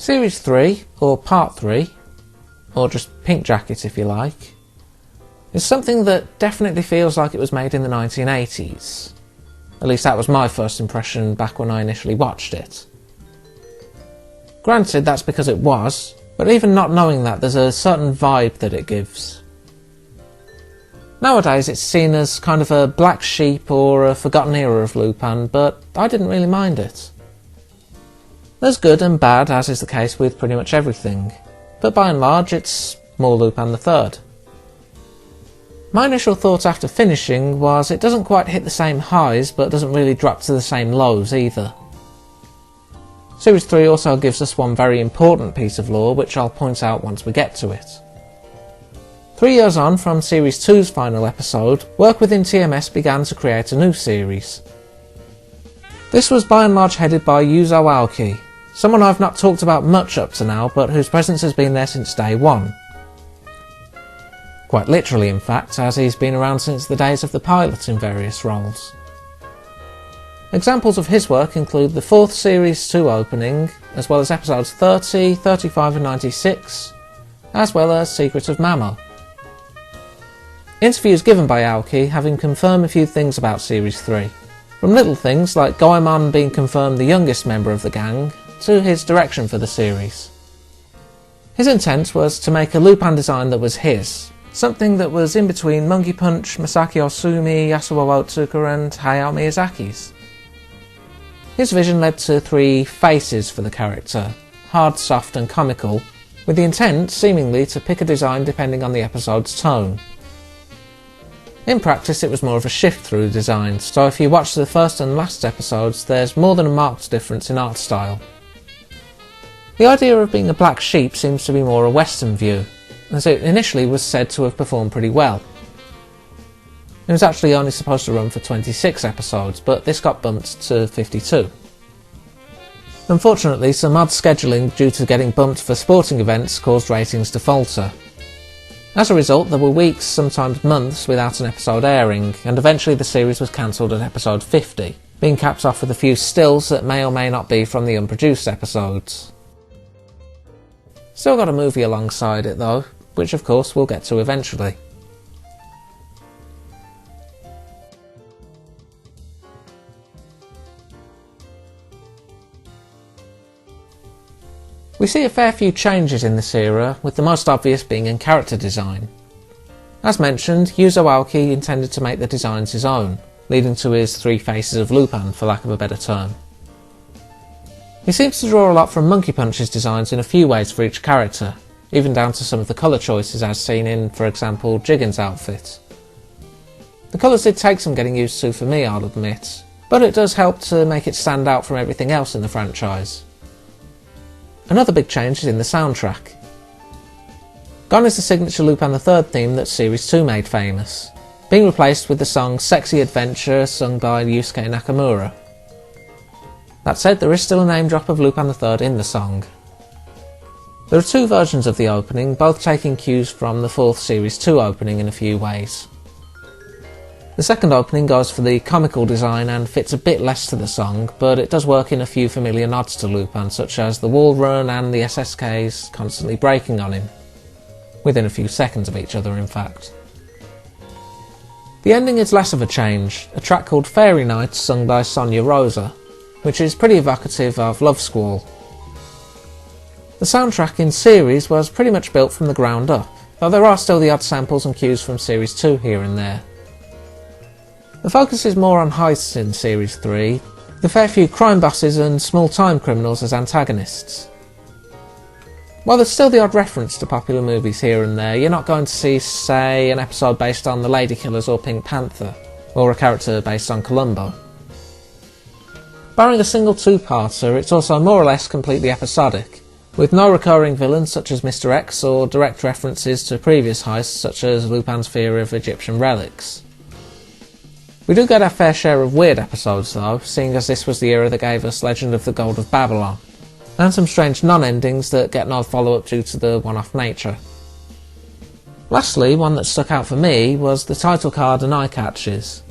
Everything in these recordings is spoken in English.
Series 3, or Part 3, or just Pink Jacket if you like, is something that definitely feels like it was made in the 1980s. At least that was my first impression back when I initially watched it. Granted, that's because it was, but even not knowing that, there's a certain vibe that it gives. Nowadays it's seen as kind of a black sheep or a forgotten era of Lupin, but I didn't really mind it. There's good and bad, as is the case with pretty much everything, but by and large it's more Lupin III. My initial thought after finishing was it doesn't quite hit the same highs, but doesn't really drop to the same lows either. Series 3 also gives us one very important piece of lore, which I'll point out once we get to it. 3 years on from Series 2's final episode, work within TMS began to create a new series. This was by and large headed by Yuzo Aoki, someone I've not talked about much up to now, but whose presence has been there since day one. Quite literally, in fact, as he's been around since the days of the pilot in various roles. Examples of his work include the 4th Series 2 opening, as well as episodes 30, 35 and 96, as well as Secret of Mamo. Interviews given by Aoki have him confirm a few things about Series 3, from little things like Goemon being confirmed the youngest member of the gang, to his direction for the series. His intent was to make a Lupin design that was his, something that was in between Monkey Punch, Masaki Osumi, Yasuo Otsuka and Hayao Miyazaki's. His vision led to 3 faces for the character, hard, soft and comical, with the intent, seemingly, to pick a design depending on the episode's tone. In practice it was more of a shift-through design, so if you watch the first and last episodes there's more than a marked difference in art style. The idea of being a black sheep seems to be more a Western view, as it initially was said to have performed pretty well. It was actually only supposed to run for 26 episodes, but this got bumped to 52. Unfortunately, some odd scheduling due to getting bumped for sporting events caused ratings to falter. As a result, there were weeks, sometimes months, without an episode airing, and eventually the series was cancelled at episode 50, being capped off with a few stills that may or may not be from the unproduced episodes. Still got a movie alongside it though, which of course we'll get to eventually. We see a fair few changes in this era, with the most obvious being in character design. As mentioned, Yuzo Aoki intended to make the designs his own, leading to his 3 faces of Lupin, for lack of a better term. He seems to draw a lot from Monkey Punch's designs in a few ways for each character, even down to some of the colour choices as seen in, for example, Jigen's outfit. The colours did take some getting used to for me, I'll admit, but it does help to make it stand out from everything else in the franchise. Another big change is in the soundtrack. Gone is the signature Lupin III theme that Series 2 made famous, being replaced with the song Sexy Adventure sung by Yusuke Nakamura. That said, there is still a name drop of Lupin III in the song. There are 2 versions of the opening, both taking cues from the 4th Series 2 opening in a few ways. The second opening goes for the comical design and fits a bit less to the song, but it does work in a few familiar nods to Lupin, such as the wall run and the SSKs constantly breaking on him. Within a few seconds of each other, in fact. The ending is less of a change, a track called Fairy Night sung by Sonia Rosa, which is pretty evocative of Love Squall. The soundtrack in series was pretty much built from the ground up, though there are still the odd samples and cues from Series 2 here and there. The focus is more on heists in Series 3, with a fair few crime bosses and small-time criminals as antagonists. While there's still the odd reference to popular movies here and there, you're not going to see, say, an episode based on the Lady Killers or Pink Panther, or a character based on Columbo. Barring a single 2-parter, it's also more or less completely episodic, with no recurring villains such as Mr. X or direct references to previous heists such as Lupin's fear of Egyptian relics. We do get our fair share of weird episodes though, seeing as this was the era that gave us Legend of the Gold of Babylon, and some strange non-endings that get no follow-up due to the one-off nature. Lastly, one that stuck out for me was the title card and eye catches.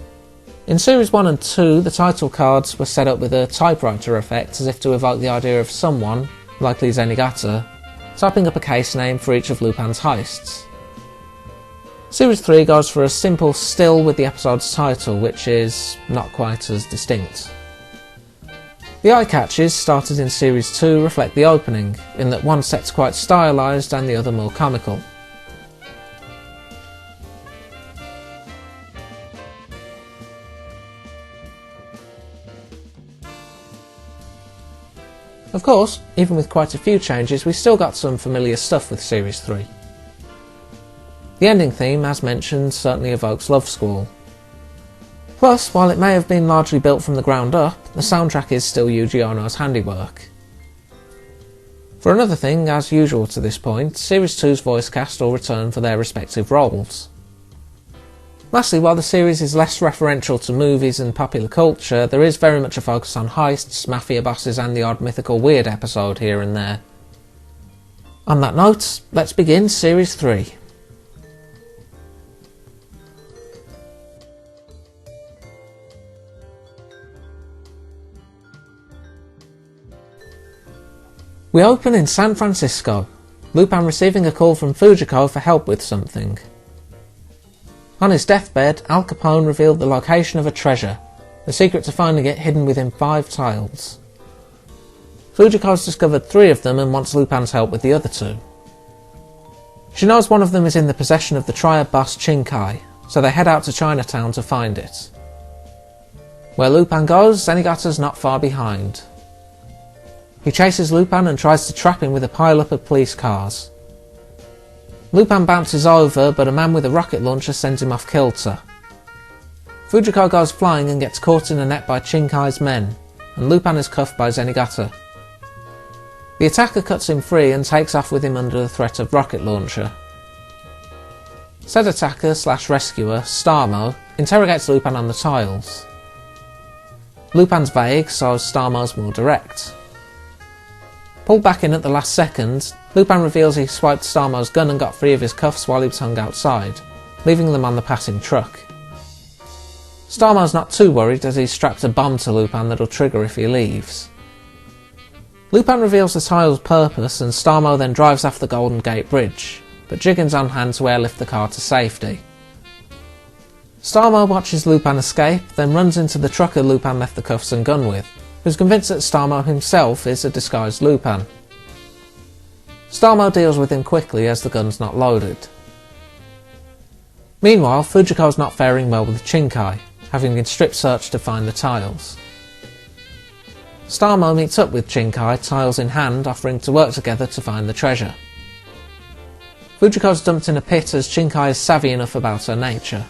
In Series 1 and 2, the title cards were set up with a typewriter effect as if to evoke the idea of someone, likely Zenigata, typing up a case name for each of Lupin's heists. Series 3 goes for a simple still with the episode's title, which is not quite as distinct. The eye catches started in Series 2 reflect the opening, in that one set's quite stylised and the other more comical. Of course, even with quite a few changes, we still got some familiar stuff with Series 3. The ending theme, as mentioned, certainly evokes Love Squall. Plus, while it may have been largely built from the ground up, the soundtrack is still Yuji Ono's handiwork. For another thing, as usual to this point, Series 2's voice cast all return for their respective roles. Lastly, while the series is less referential to movies and popular culture, there is very much a focus on heists, mafia bosses and the odd mythical weird episode here and there. On that note, let's begin Series 3. We open in San Francisco, Lupin receiving a call from Fujiko for help with something. On his deathbed, Al Capone revealed the location of a treasure, the secret to finding it hidden within 5 tiles. Fujiko's discovered 3 of them and wants Lupin's help with the other 2. She knows one of them is in the possession of the triad boss Chinkai, so they head out to Chinatown to find it. Where Lupin goes, Zenigata's not far behind. He chases Lupin and tries to trap him with a pile-up of police cars. Lupin bounces over, but a man with a rocket launcher sends him off kilter. Fujiko goes flying and gets caught in a net by Chinkai's men, and Lupin is cuffed by Zenigata. The attacker cuts him free and takes off with him under the threat of rocket launcher. Said attacker / rescuer, Starmo, interrogates Lupin on the tiles. Lupin's vague, so Starmo's more direct. Pulled back in at the last second, Lupin reveals he swiped Starmo's gun and got free of his cuffs while he was hung outside, leaving them on the passing truck. Starmo's not too worried as he's strapped a bomb to Lupin that'll trigger if he leaves. Lupin reveals the tile's purpose and Starmo then drives off the Golden Gate Bridge, but Jigen's on hand to airlift the car to safety. Starmo watches Lupin escape, then runs into the trucker Lupin left the cuffs and gun with, who's convinced that Starmo himself is a disguised Lupin. Starmo deals with him quickly as the gun's not loaded. Meanwhile, Fujiko's not faring well with Chinkai, having been strip searched to find the tiles. Starmo meets up with Chinkai, tiles in hand, offering to work together to find the treasure. Fujiko's dumped in a pit as Chinkai is savvy enough about her nature.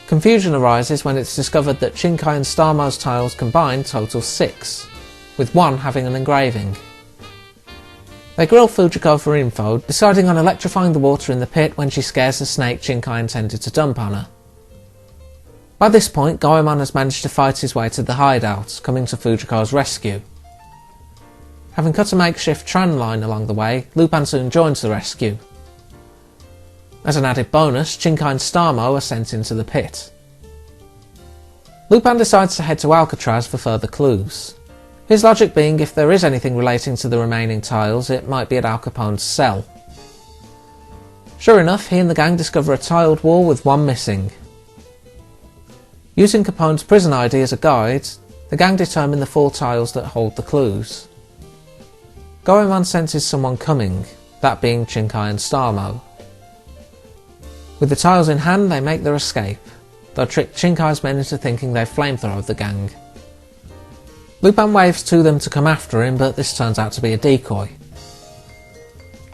Confusion arises when it's discovered that Chinkai and Starmo's tiles combined total 6, with 1 having an engraving. They grill Fujiko for info, deciding on electrifying the water in the pit when she scares the snake Chinkai intended to dump on her. By this point, Goemon has managed to fight his way to the hideout, coming to Fujiko's rescue. Having cut a makeshift tram line along the way, Lupin soon joins the rescue. As an added bonus, Chinkai and Starmo are sent into the pit. Lupin decides to head to Alcatraz for further clues. His logic being if there is anything relating to the remaining tiles, it might be at Al Capone's cell. Sure enough, he and the gang discover a tiled wall with 1 missing. Using Capone's prison ID as a guide, the gang determine the 4 tiles that hold the clues. Goemon senses someone coming, that being Chinkai and Starmo. With the tiles in hand, they make their escape. They'll trick Chinkai's men into thinking they've flamethrowed the gang. Lupin waves to them to come after him, but this turns out to be a decoy.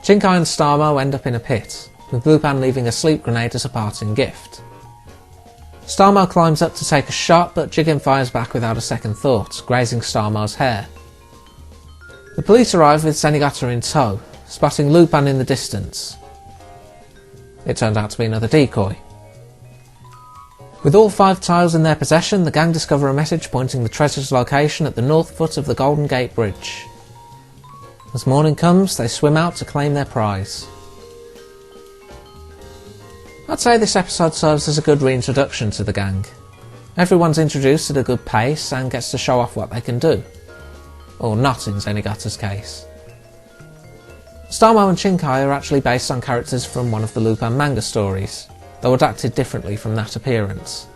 Chinkai and Starmo end up in a pit, with Lupin leaving a sleep grenade as a parting gift. Starmo climbs up to take a shot, but Jigen fires back without a second thought, grazing Starmo's hair. The police arrive with Zenigata in tow, spotting Lupin in the distance. It turned out to be another decoy. With all 5 tiles in their possession, the gang discover a message pointing the treasure's location at the north foot of the Golden Gate Bridge. As morning comes, they swim out to claim their prize. I'd say this episode serves as a good reintroduction to the gang. Everyone's introduced at a good pace and gets to show off what they can do. or not in Zenigata's case. Stomo and Shinkai are actually based on characters from one of the Lupin manga stories, though adapted differently from that appearance.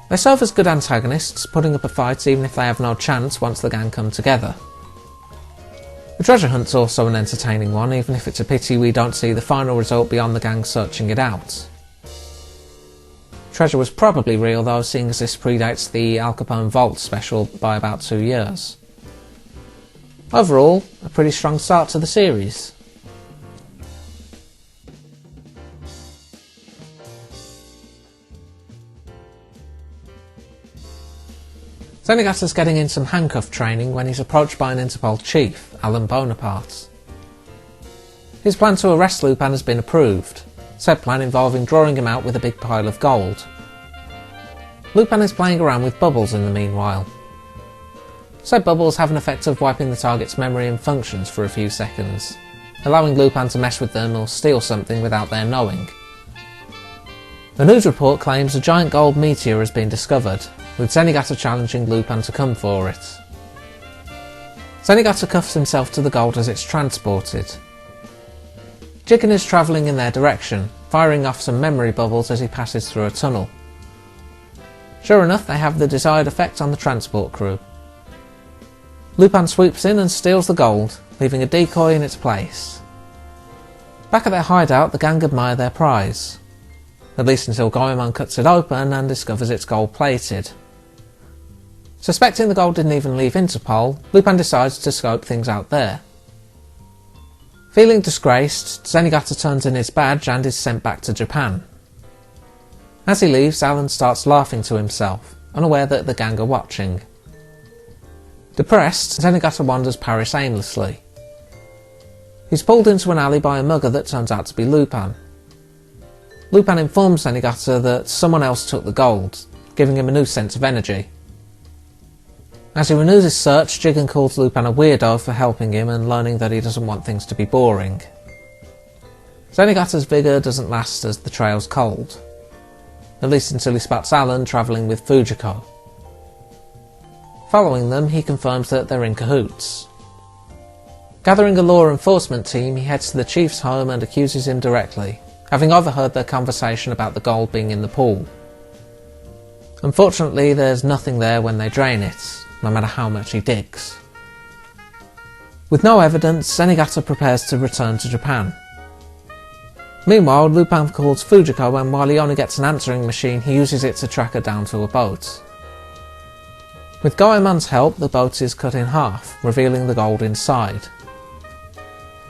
They serve as good antagonists, putting up a fight even if they have no chance once the gang come together. The treasure hunt's also an entertaining one, even if it's a pity we don't see the final result beyond the gang searching it out. Treasure was probably real though, seeing as this predates the Al Capone Vault special by about 2 years. Overall, a pretty strong start to the series. Zenigata's getting in some handcuff training when he's approached by an Interpol chief, Alan Bonaparte. His plan to arrest Lupin has been approved, said plan involving drawing him out with a big pile of gold. Lupin is playing around with bubbles in the meanwhile. Said bubbles have an effect of wiping the target's memory and functions for a few seconds, allowing Lupin to mess with them or steal something without their knowing. The news report claims a giant gold meteor has been discovered, with Zenigata challenging Lupin to come for it. Zenigata cuffs himself to the gold as it's transported. Jigen is travelling in their direction, firing off some memory bubbles as he passes through a tunnel. Sure enough, they have the desired effect on the transport crew. Lupin swoops in and steals the gold, leaving a decoy in its place. Back at their hideout, the gang admire their prize. At least until Goemon cuts it open and discovers it's gold-plated. Suspecting the gold didn't even leave Interpol, Lupin decides to scope things out there. Feeling disgraced, Zenigata turns in his badge and is sent back to Japan. As he leaves, Alan starts laughing to himself, unaware that the gang are watching. Depressed, Zenigata wanders Paris aimlessly. He's pulled into an alley by a mugger that turns out to be Lupin. Lupin informs Zenigata that someone else took the gold, giving him a new sense of energy. As he renews his search, Jigen calls Lupin a weirdo for helping him and learning that he doesn't want things to be boring. Zenigata's vigour doesn't last as the trail's cold, at least until he spots Alan travelling with Fujiko. Following them, he confirms that they're in cahoots. Gathering a law enforcement team, he heads to the chief's home and accuses him directly, having overheard their conversation about the gold being in the pool. Unfortunately, there's nothing there when they drain it, no matter how much he digs. With no evidence, Zenigata prepares to return to Japan. Meanwhile, Lupin calls Fujiko and while he only gets an answering machine, he uses it to track her down to a boat. With Goemon's help, the boat is cut in half, revealing the gold inside.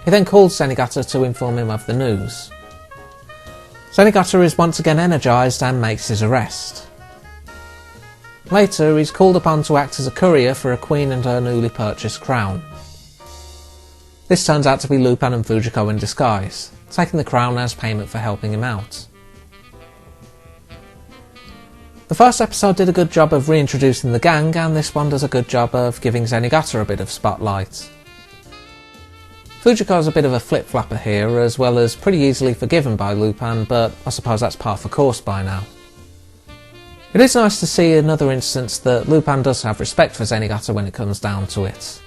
He then calls Zenigata to inform him of the news. Zenigata is once again energised and makes his arrest. Later, he's called upon to act as a courier for a queen and her newly purchased crown. This turns out to be Lupin and Fujiko in disguise, taking the crown as payment for helping him out. The first episode did a good job of reintroducing the gang, and this one does a good job of giving Zenigata a bit of spotlight. Fujiko's a bit of a flip-flapper here, as well as pretty easily forgiven by Lupin, but I suppose that's par for course by now. It is nice to see another instance that Lupin does have respect for Zenigata when it comes down to it.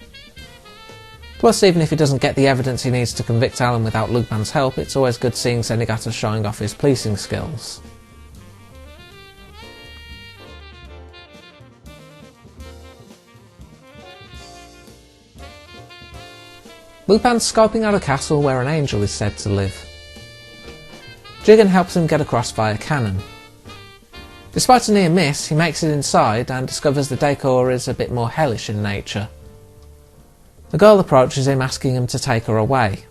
Plus, even if he doesn't get the evidence he needs to convict Alan without Lupin's help, it's always good seeing Zenigata showing off his policing skills. Lupin's scoping out a castle where an angel is said to live. Jigen helps him get across via cannon. Despite a near miss, he makes it inside and discovers the decor is a bit more hellish in nature. The girl approaches him asking him to take her away.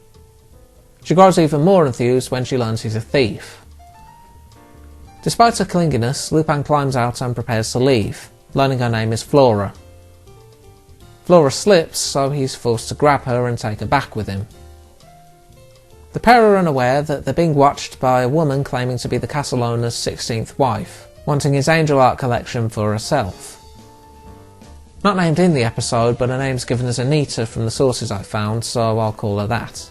She grows even more enthused when she learns he's a thief. Despite her clinginess, Lupin climbs out and prepares to leave, learning her name is Flora. Flora slips, so he's forced to grab her and take her back with him. The pair are unaware that they're being watched by a woman claiming to be the castle owner's 16th wife, wanting his angel art collection for herself. Not named in the episode, but her name's given as Anita from the sources I found, so I'll call her that.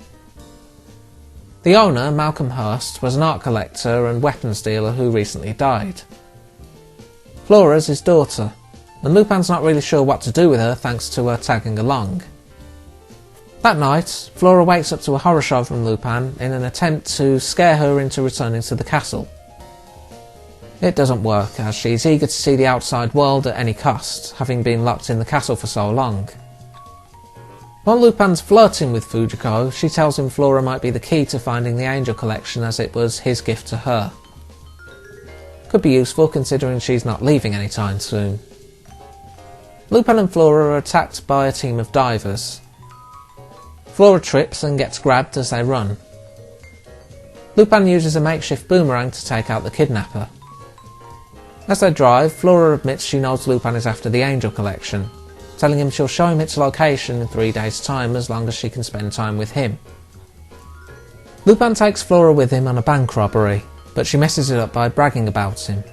The owner, Malcolm Hurst, was an art collector and weapons dealer who recently died. Flora's his daughter, and Lupin's not really sure what to do with her thanks to her tagging along. That night, Flora wakes up to a horror show from Lupin in an attempt to scare her into returning to the castle. It doesn't work, as she's eager to see the outside world at any cost, having been locked in the castle for so long. While Lupin's flirting with Fujiko, she tells him Flora might be the key to finding the Angel Collection, as it was his gift to her. Could be useful considering she's not leaving anytime soon. Lupin and Flora are attacked by a team of divers. Flora trips and gets grabbed as they run. Lupin uses a makeshift boomerang to take out the kidnapper. As they drive, Flora admits she knows Lupin is after the Angel Collection, telling him she'll show him its location in 3 days' time as long as she can spend time with him. Lupin takes Flora with him on a bank robbery, but she messes it up by bragging about him.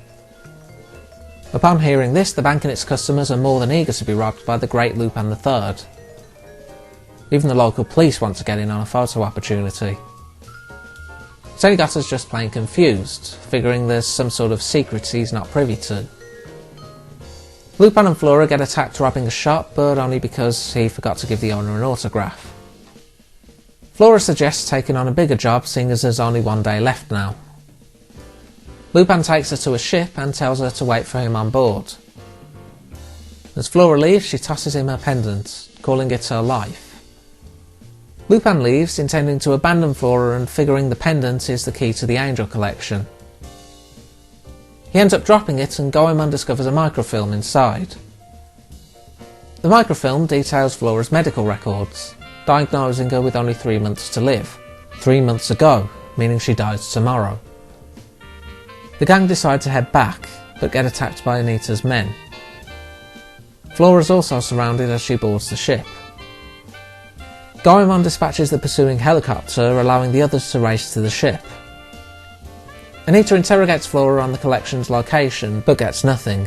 Upon hearing this, the bank and its customers are more than eager to be robbed by the great Lupin III. Even the local police want to get in on a photo opportunity. Zenigata's just plain confused, figuring there's some sort of secret he's not privy to. Lupin and Flora get attacked robbing a shop, but only because he forgot to give the owner an autograph. Flora suggests taking on a bigger job, seeing as there's only 1 day left now. Lupin takes her to a ship and tells her to wait for him on board. As Flora leaves, she tosses him her pendant, calling it her life. Lupin leaves, intending to abandon Flora and figuring the pendant is the key to the Angel Collection. He ends up dropping it and Goemon discovers a microfilm inside. The microfilm details Flora's medical records, diagnosing her with only 3 months to live. 3 months ago, meaning she dies tomorrow. The gang decide to head back, but get attacked by Anita's men. Flora's also surrounded as she boards the ship. Goemon dispatches the pursuing helicopter, allowing the others to race to the ship. Anita interrogates Flora on the collection's location, but gets nothing.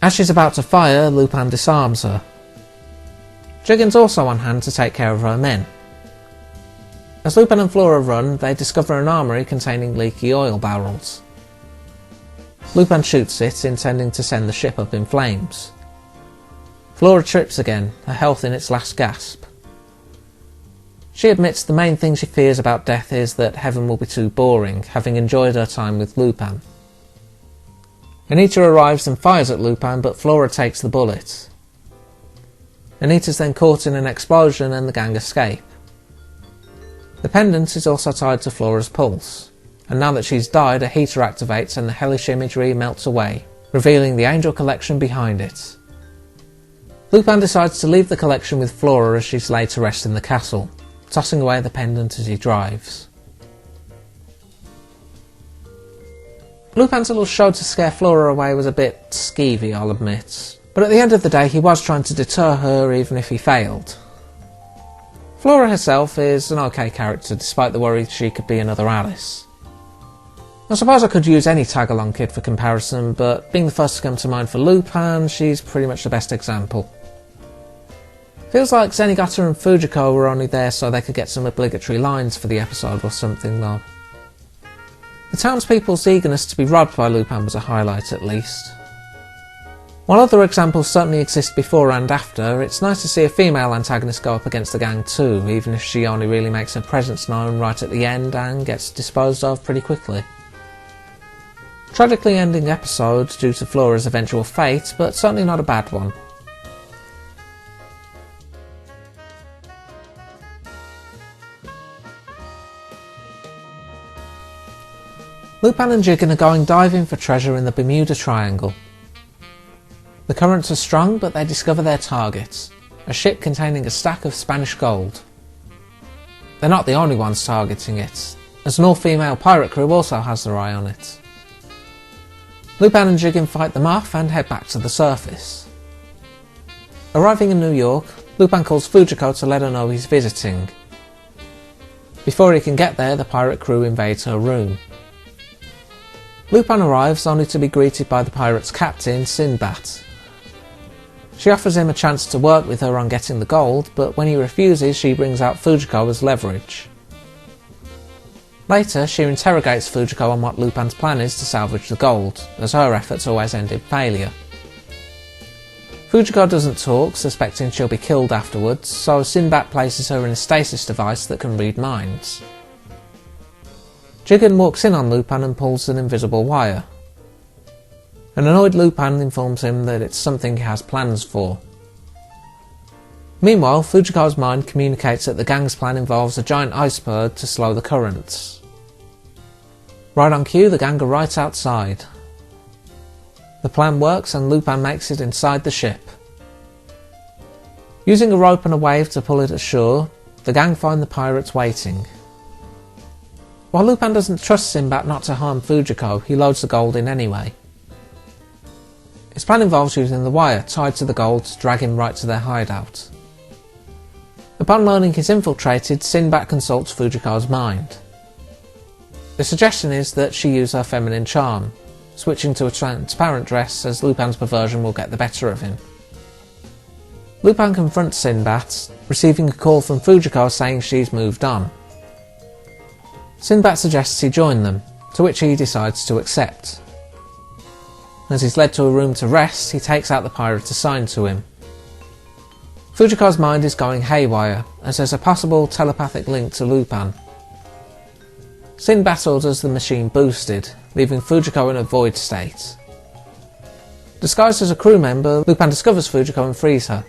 As she's about to fire, Lupin disarms her. Jigen's also on hand to take care of her men. As Lupin and Flora run, they discover an armoury containing leaky oil barrels. Lupin shoots it, intending to send the ship up in flames. Flora trips again, her health in its last gasp. She admits the main thing she fears about death is that heaven will be too boring, having enjoyed her time with Lupin. Anita arrives and fires at Lupin, but Flora takes the bullet. Anita's then caught in an explosion and the gang escape. The pendant is also tied to Flora's pulse, and now that she's died, a heater activates and the hellish imagery melts away, revealing the Angel Collection behind it. Lupin decides to leave the collection with Flora as she's laid to rest in the castle, tossing away the pendant as he drives. Lupin's little show to scare Flora away was a bit skeevy, I'll admit, but at the end of the day he was trying to deter her even if he failed. Flora herself is an okay character despite the worry she could be another Alice. I suppose I could use any tag-along kid for comparison, but being the first to come to mind for Lupin, she's pretty much the best example. Feels like Zenigata and Fujiko were only there so they could get some obligatory lines for the episode or something though. The townspeople's eagerness to be robbed by Lupin was a highlight at least. While other examples certainly exist before and after, it's nice to see a female antagonist go up against the gang too, even if she only really makes her presence known right at the end and gets disposed of pretty quickly. Tragically ending episode due to Flora's eventual fate, but certainly not a bad one. Lupin and Jigen are going diving for treasure in the Bermuda Triangle. The currents are strong, but they discover their target, a ship containing a stack of Spanish gold. They're not the only ones targeting it, as an all-female pirate crew also has their eye on it. Lupin and Jigen fight them off and head back to the surface. Arriving in New York, Lupin calls Fujiko to let her know he's visiting. Before he can get there, the pirate crew invades her room. Lupin arrives only to be greeted by the pirate's captain, Sinbad. She offers him a chance to work with her on getting the gold, but when he refuses, she brings out Fujiko as leverage. Later, she interrogates Fujiko on what Lupin's plan is to salvage the gold, as her efforts always end in failure. Fujiko doesn't talk, suspecting she'll be killed afterwards, so Sinbad places her in a stasis device that can read minds. Jigen walks in on Lupin and pulls an invisible wire. An annoyed Lupin informs him that it's something he has plans for. Meanwhile, Fujiko's mind communicates that the gang's plan involves a giant iceberg to slow the currents. Right on cue, the gang are right outside. The plan works and Lupin makes it inside the ship. Using a rope and a wave to pull it ashore, the gang find the pirates waiting. While Lupin doesn't trust Sinbad not to harm Fujiko, he loads the gold in anyway. His plan involves using the wire tied to the gold to drag him right to their hideout. Upon learning he's infiltrated, Sinbad consults Fujiko's mind. The suggestion is that she use her feminine charm, switching to a transparent dress as Lupin's perversion will get the better of him. Lupin confronts Sinbad, receiving a call from Fujiko saying she's moved on. Sinbad suggests he join them, to which he decides to accept. As he's led to a room to rest, he takes out the pirate assigned to him. Fujiko's mind is going haywire, as there's a possible telepathic link to Lupin. Sinbad orders the machine boosted, leaving Fujiko in a void state. Disguised as a crew member, Lupin discovers Fujiko and frees her.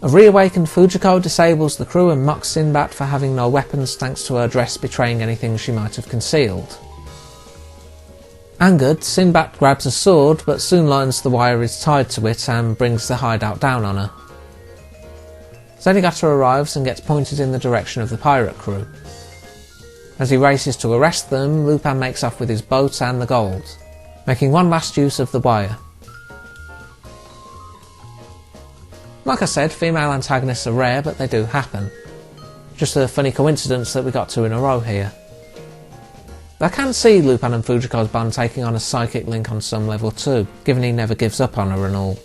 A reawakened Fujiko disables the crew and mocks Sinbad for having no weapons thanks to her dress betraying anything she might have concealed. Angered, Sinbad grabs a sword but soon learns the wire is tied to it and brings the hideout down on her. Zenigata arrives and gets pointed in the direction of the pirate crew. As he races to arrest them, Lupin makes off with his boat and the gold, making one last use of the wire. Like I said, female antagonists are rare, but they do happen. Just a funny coincidence that we got two in a row here. I can see Lupin and Fujiko's bond taking on a psychic link on some level too, given he never gives up on her and all.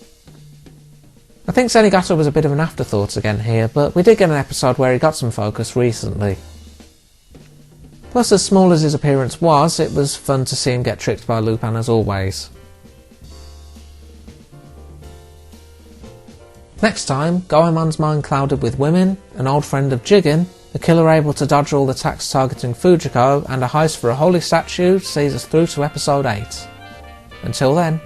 I think Zenigata was a bit of an afterthought again here, but we did get an episode where he got some focus recently. Plus, as small as his appearance was, it was fun to see him get tricked by Lupin as always. Next time, Goemon's mind clouded with women, an old friend of Jigen, a killer able to dodge all attacks targeting Fujiko, and a heist for a holy statue sees us through to episode 8. Until then.